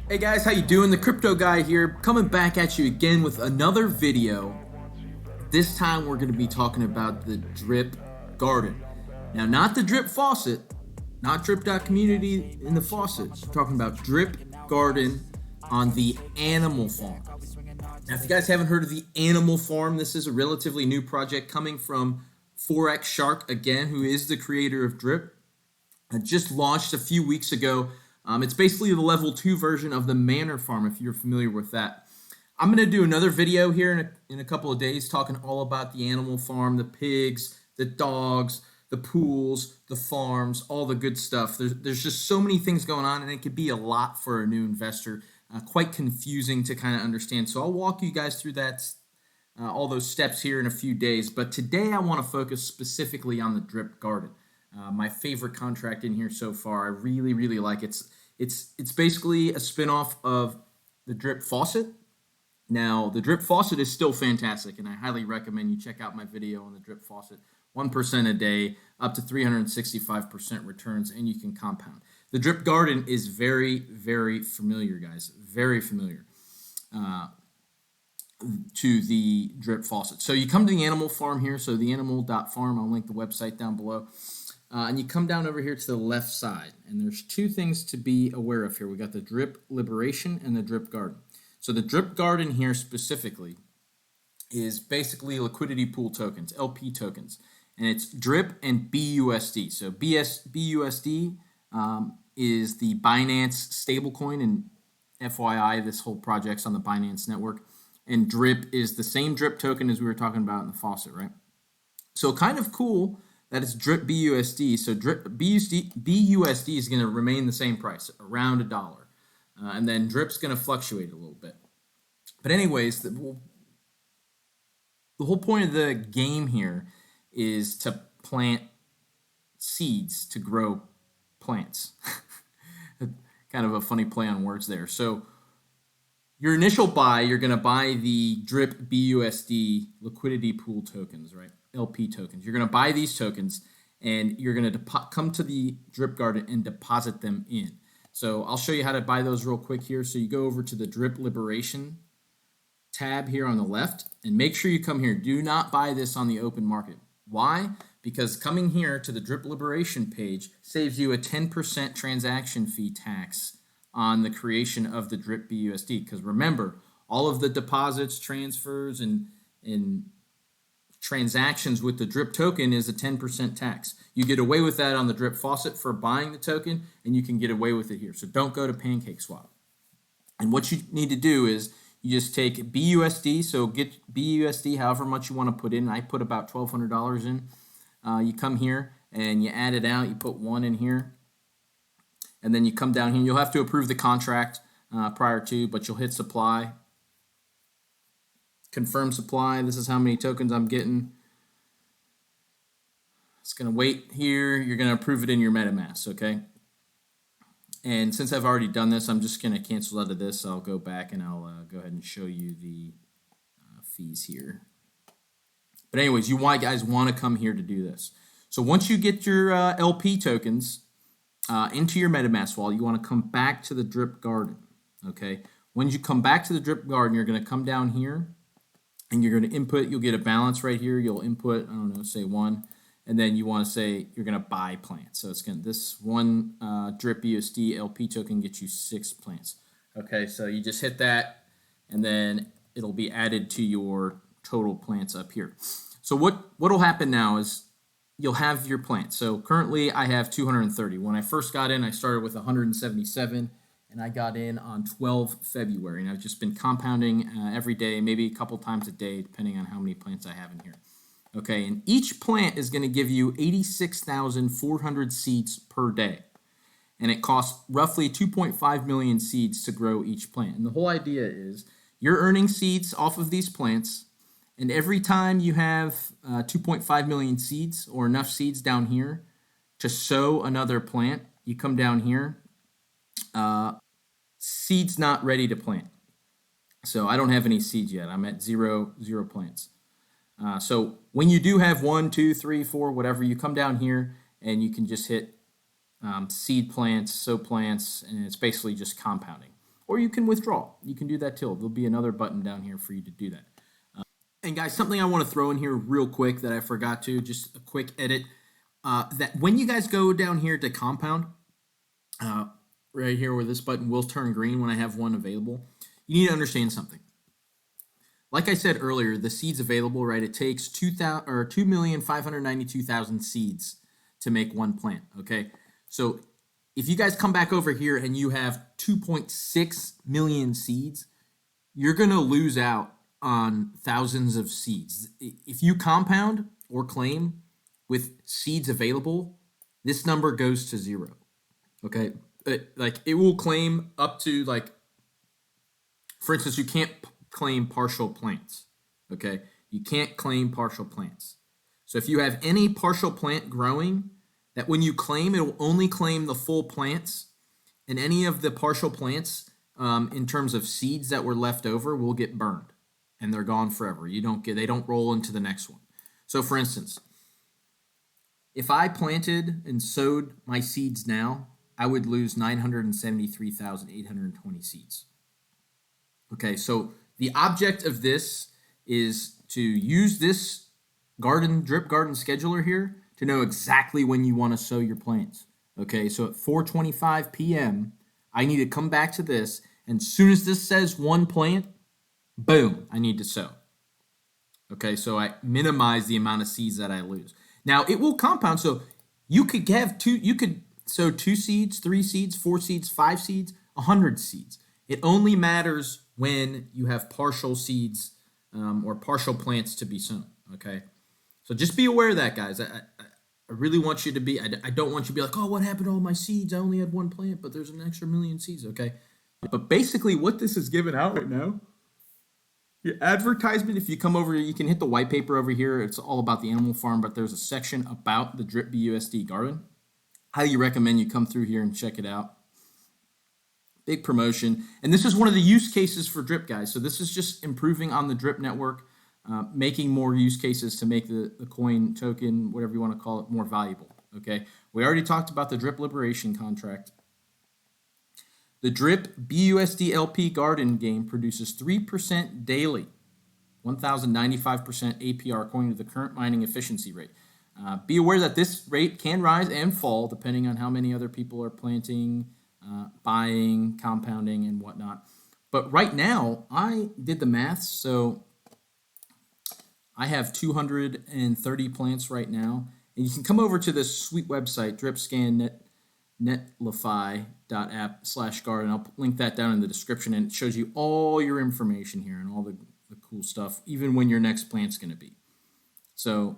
Hey guys, how you doing? The Crypto Guy here, coming back at you again with another video. This time we're going to be talking about the drip garden. Now, not the drip faucet, not drip.community in the faucets. We're talking about drip garden on the animal farm. Now, if you guys haven't heard of the animal farm, this is a relatively new project coming from Forex Shark, again, who is the creator of drip. Just launched a few weeks ago. It's basically the level 2 version of the Manor Farm, if you're familiar with that. I'm going to do another video here in a couple of days talking all about the animal farm, the pigs, the dogs, the pools, the farms, all the good stuff. There's just so many things going on, and it could be a lot for a new investor. Quite confusing to kind of understand. So I'll walk you guys through that, all those steps here in a few days. But today I want to focus specifically on the drip garden. My favorite contract in here so far. I really like it. It's basically a spinoff of the drip faucet. Now, the drip faucet is still fantastic, and I highly recommend you check out my video on the drip faucet. 1% a day, up to 365% returns, and you can compound. The drip garden is very familiar, guys. Very familiar to the drip faucet. So you come to the animal farm here. So the animal.farm, I'll link the website down below. And you come down over here to the left side, and there's two things to be aware of here. We got the drip liberation and the drip garden. So the drip garden here specifically is basically liquidity pool tokens, LP tokens, and it's drip and BUSD. So BUSD is the Binance stablecoin, and FYI, this whole project's on the Binance network. And drip is the same drip token as we were talking about in the faucet, right? So kind of cool that it's drip BUSD. So drip BUSD is going to remain the same price, around $1. And then drip's going to fluctuate a little bit. But anyways, the whole point of the game here is to plant seeds to grow plants. Kind of a funny play on words there. So your initial buy, you're going to buy the drip BUSD liquidity pool tokens, right? LP tokens. You're going to buy these tokens, and you're going to come to the drip garden and deposit them in. So I'll show you how to buy those real quick here. So you go over to the drip liberation tab here on the left, and make sure you come here. Do not buy this on the open market. Why? Because coming here to the drip liberation page saves you a 10% transaction fee tax on the creation of the drip BUSD. Because remember, all of the deposits, transfers, and transactions with the drip token is a 10% tax. You get away with that on the drip faucet for buying the token, and you can get away with it here. So don't go to PancakeSwap. And what you need to do is you just take BUSD, so get BUSD however much you want to put in. I put about $1,200 in. You come here and you add it out. You put 1 in here, and then you come down here. You'll have to approve the contract prior to, but you'll hit supply. Confirm supply. This is how many tokens I'm getting. It's going to wait here. You're going to approve it in your MetaMask, okay? And since I've already done this, I'm just going to cancel out of this. I'll go back and I'll go ahead and show you the fees here. But anyways, you guys want to come here to do this. So once you get your LP tokens into your MetaMask wallet, you want to come back to the drip garden, okay? When you come back to the drip garden, you're going to come down here, and you're going to input. You'll get a balance right here. You'll input, I don't know, say 1, and then you want to say you're going to buy plants. So it's going to, this one drip BUSD LP token gets you 6 plants. Okay, so you just hit that, and then it'll be added to your total plants up here. So what'll happen now is you'll have your plants. So currently I have 230. When I first got in, I started with 177. And I got in on 12 February, and I've just been compounding every day, maybe a couple times a day, depending on how many plants I have in here. Okay, and each plant is going to give you 86,400 seeds per day, and it costs roughly 2.5 million seeds to grow each plant. And the whole idea is you're earning seeds off of these plants, and every time you have 2.5 million seeds or enough seeds down here to sow another plant, you come down here. Seeds not ready to plant. So I don't have any seeds yet. I'm at zero plants. So when you do have 1, 2, 3, 4, whatever, you come down here and you can just hit seed plants, sow plants, and it's basically just compounding. or you can withdraw. You can do that too. There'll be another button down here for you to do that. And guys, something I want to throw in here real quick that I forgot to, just a quick edit, that when you guys go down here to compound, right here where this button will turn green when I have one available, you need to understand something. Like I said earlier, the seeds available, right? It takes 2,592,000 seeds to make one plant, okay? So if you guys come back over here and you have 2.6 million seeds, you're going to lose out on thousands of seeds. If you compound or claim with seeds available, this number goes to 0. Okay, it will claim up to, like, for instance, you can't claim partial plants. Okay, you can't claim partial plants. So if you have any partial plant growing, that when you claim, it will only claim the full plants, and any of the partial plants, in terms of seeds that were left over, will get burned, and they're gone forever. They don't roll into the next one. So for instance, if I planted and sowed my seeds now, I would lose 973,820 seeds. Okay, so the object of this is to use this drip garden scheduler here to know exactly when you want to sow your plants. Okay, so at 4:25 p.m., I need to come back to this, and as soon as this says one plant, boom, I need to sow. Okay, so I minimize the amount of seeds that I lose. Now, it will compound, so you could sow 2 seeds, 3 seeds, 4 seeds, 5 seeds, 100 seeds. It only matters when you have partial seeds or partial plants to be sown, okay? So just be aware of that, guys. I really want you to be, I don't want you to be like, oh, what happened to all my seeds? I only had one plant, but there's an extra million seeds, okay? But basically what this is giving out right now, your advertisement, if you come over, you can hit the white paper over here. It's all about the animal farm, but there's a section about the Drip BUSD garden. Highly recommend you come through here and check it out. Big promotion. And this is one of the use cases for Drip, guys. So this is just improving on the Drip network, making more use cases to make the coin token, whatever you want to call it, more valuable. Okay. We already talked about the Drip Liberation contract. The Drip BUSD LP Garden game produces 3% daily, 1,095% APR according to the current mining efficiency rate. Be aware that this rate can rise and fall depending on how many other people are planting, buying, compounding, and whatnot. But right now, I did the math, so I have 230 plants right now. And you can come over to this sweet website, dripscannetlify.app/garden. I'll link that down in the description, and it shows you all your information here and all the cool stuff, even when your next plant's going to be. So,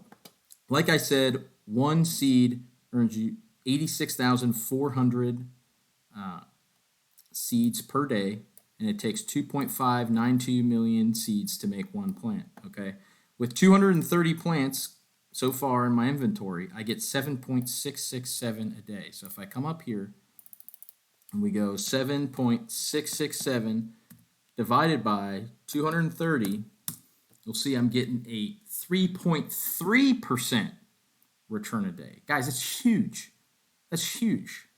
like I said, one seed earns you 86,400 seeds per day, and it takes 2.592 million seeds to make one plant, okay? With 230 plants so far in my inventory, I get 7.667 a day. So if I come up here and we go 7.667 divided by 230, you'll see I'm getting a 3.3% return a day. Guys, it's huge. That's huge.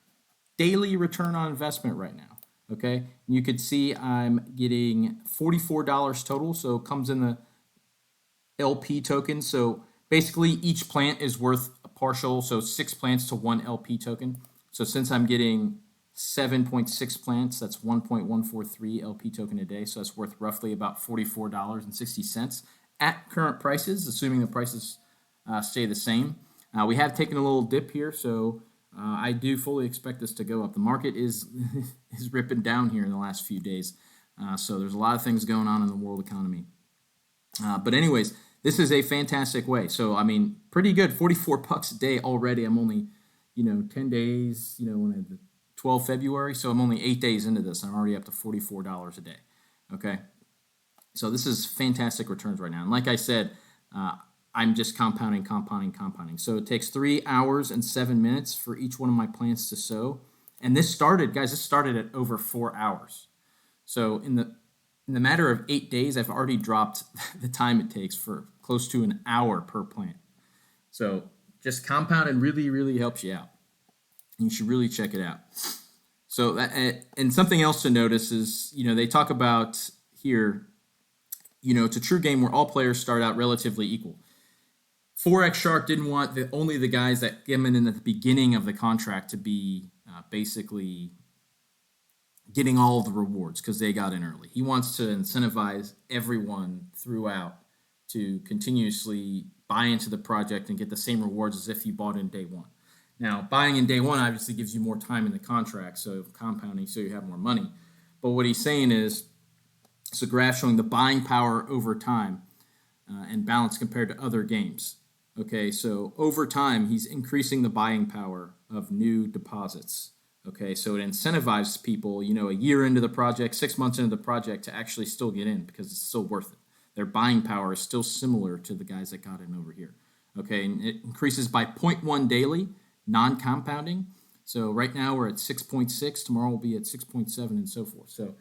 Daily return on investment right now, okay? And you could see I'm getting $44 total, so it comes in the LP token. So basically each plant is worth a partial, so 6 plants to 1 LP token. So since I'm getting 7.6 plants, that's 1.143 LP token a day, so that's worth roughly about $44.60 at current prices, assuming the prices stay the same. We have taken a little dip here, so I do fully expect this to go up. The market is ripping down here in the last few days, so there's a lot of things going on in the world economy. But anyways, this is a fantastic way. So I mean, pretty good. $44 a day already. I'm only, 10 days. When I the 12 February, so I'm only 8 days into this. I'm already up to $44 a day. Okay, so this is fantastic returns right now. And like I said, I'm just compounding. So it takes 3 hours and 7 minutes for each one of my plants to sow. And this started at over 4 hours. So in the matter of 8 days, I've already dropped the time it takes for close to an hour per plant. So just compounding really, really helps you out. You should really check it out. So and something else to notice is, they talk about here, it's a true game where all players start out relatively equal. Forex Shark didn't want only the guys that came in at the beginning of the contract to be basically getting all of the rewards because they got in early. He wants to incentivize everyone throughout to continuously buy into the project and get the same rewards as if you bought in day one. Now, buying in day one obviously gives you more time in the contract, so compounding, so you have more money. But what he's saying is, it's a graph showing the buying power over time and balance compared to other games. Okay, so over time, he's increasing the buying power of new deposits. Okay, so it incentivizes people, a year into the project, 6 months into the project to actually still get in because it's still worth it. Their buying power is still similar to the guys that got in over here. Okay, and it increases by 0.1 daily, non-compounding. So right now we're at 6.6. Tomorrow we'll be at 6.7 and so forth. So,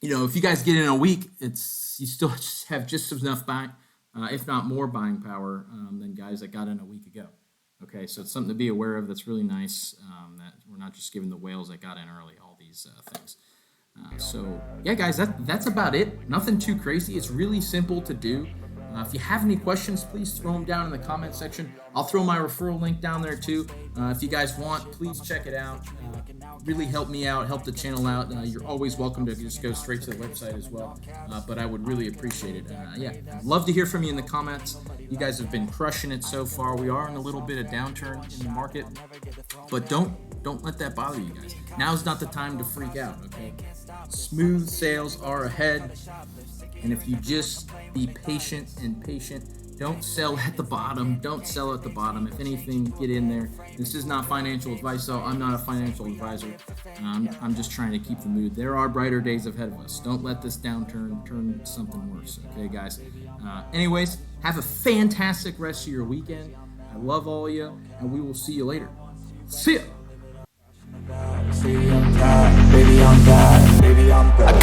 if you guys get in a week, you still have just enough buying, if not more buying power than guys that got in a week ago. Okay, so it's something to be aware of. That's really nice that we're not just giving the whales that got in early all these things. So, yeah, guys, that's about it. Nothing too crazy. It's really simple to do. If you have any questions, please throw them down in the comment section. I'll throw my referral link down there too. If you guys want, please check it out. Really help me out, help the channel out. You're always welcome to just go straight to the website as well. But I would really appreciate it. I'd love to hear from you in the comments. You guys have been crushing it so far. We are in a little bit of downturn in the market, but don't let that bother you guys. Now's not the time to freak out, okay? Smooth sales are ahead. And if you just be patient, don't sell at the bottom. Don't sell at the bottom. If anything, get in there. This is not financial advice, though. I'm not a financial advisor. I'm just trying to keep the mood. There are brighter days ahead of us. Don't let this downturn turn something worse. Okay, guys? Anyways, have a fantastic rest of your weekend. I love all of you, and we will see you later. See ya! Baby, I'm God.